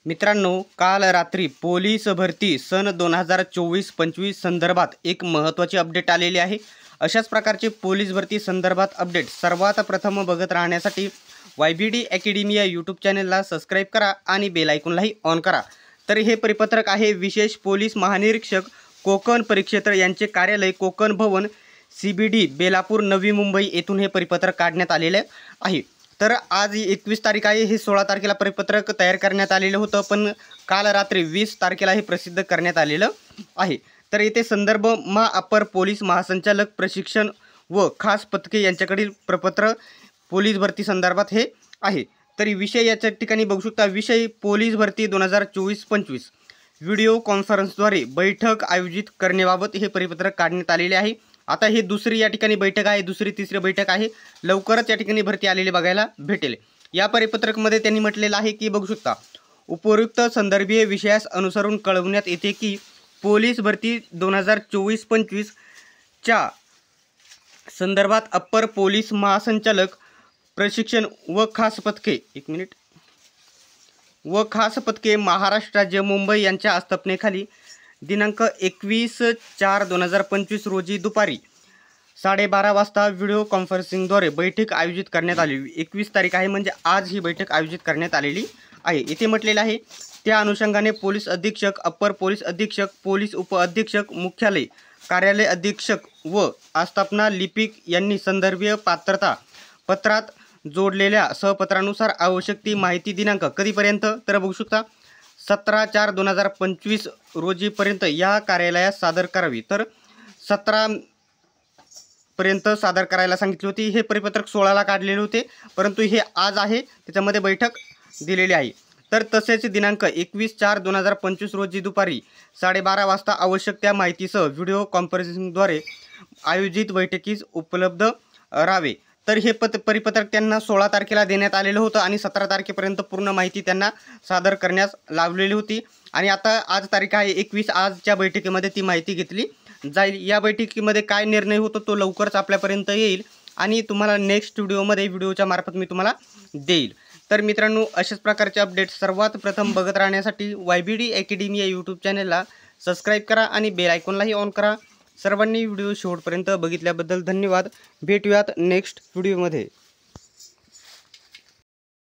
मित्रांनो, काल रात्री पोलीस भरती सन 2024-25 संदर्भात एक महत्त्वाची अपडेट आलेली आहे। अशाच प्रकारचे पोलीस भरती संदर्भात अपडेट सर्वात प्रथम बघत राहण्यासाठी YBD अकॅडमी या यूट्यूब चॅनलला सबस्क्राईब करा आणि बेल आयकॉनलाही ऑन करा। तर हे परिपत्रक आहे विशेष पोलीस महानिरीक्षक कोकण परिक्षेत्र यांचे कार्यालय कोकण भवन CBD बेलापूर नवी मुंबई येथून हे परिपत्रक काढण्यात आलेले आहे। तर आज 21 तारीख आहे। हे 16 तारखेला परिपत्रक तयार करण्यात आलेलं होतं, पण काल रात्री 20 तारखेला हे प्रसिद्ध करण्यात आलेलं आहे। तर येथे संदर्भ अपर पोलीस महासंचालक प्रशिक्षण व खास पथके यांच्याकडील प्रपत्र पोलीस भरती संदर्भात हे आहे। तर विषय याच्या ठिकाणी बघू शकता, विषय पोलीस भरती 2024-25 व्हिडिओ कॉन्फरन्सद्वारे बैठक आयोजित करण्याबाबत हे परिपत्रक काढण्यात आलेले आहे। आता हे दुसरी या ठिकाणी बैठक आहे, दुसरी तिसरी बैठक आहे, लवकरच या ठिकाणी भरती आलेली बघायला भेटेल। या परिपत्रकमध्ये त्यांनी म्हटलेलं आहे की बघू शकता, उपयुक्त संदर्भीय विषयास अनुसरून कळवण्यात येते की पोलीस भरती 2024-25 च्या संदर्भात अप्पर पोलीस महासंचालक प्रशिक्षण व खास पथके महाराष्ट्र राज्य मुंबई यांच्या आस्थापनेखाली दिनांक 21/4/2025 रोजी दुपारी 12:30 वाजता व्हिडिओ कॉन्फरन्सिंगद्वारे बैठक आयोजित करण्यात आली। 21 तारीख आहे, म्हणजे आज ही बैठक आयोजित करण्यात आलेली आहे। इथे म्हटलेलं आहे, त्या अनुषंगाने पोलीस अधीक्षक, अप्पर पोलीस अधीक्षक, पोलीस उपअधीक्षक, मुख्यालय कार्यालय अधीक्षक व आस्थापना लिपिक यांनी संदर्भीय पात्रता पत्रात जोडलेल्या सहपत्रानुसार आवश्यक ती माहिती दिनांक कधीपर्यंत तर बघू शकता 17/4/2025 रोजीपर्यंत या कार्यालयात सादर करावी। तर 17 पर्यंत सादर करायला सांगितली होती। हे परिपत्रक 16ला काढलेले होते, परंतु हे आज आहे, त्याच्यामध्ये बैठक दिलेली आहे। तर तसेच दिनांक 21/4/2025 रोजी दुपारी 12:30 वाजता आवश्यक त्या माहितीसह व्हिडिओ कॉन्फरन्सिंगद्वारे आयोजित बैठकीस उपलब्ध राहावे। तर हे परिपत्रक त्यांना 16 तारखेला देण्यात आलेलं होतं आणि 17 तारखेपर्यंत पूर्ण माहिती त्यांना सादर करण्यास लावलेली होती। आणि आता आज तारीख आहे 21, आजच्या बैठकीमध्ये ती माहिती घेतली जाईल। या बैठकीमध्ये काय निर्णय होतो तो लवकरच आपल्यापर्यंत येईल आणि तुम्हाला नेक्स्ट व्हिडिओच्या मार्फत मी तुम्हाला देईल। तर मित्रांनो, अशाच प्रकारचे अपडेट सर्वात प्रथम बघत राहण्यासाठी YBD अकॅडमी या यूट्यूब चॅनलला सबस्क्राईब करा आणि बेल आयकॉनलाही ऑन करा। सर्वांनी व्हिडिओ शेवटपर्यंत बघितल्याबद्दल धन्यवाद। भेटूयात नेक्स्ट व्हिडिओमध्ये।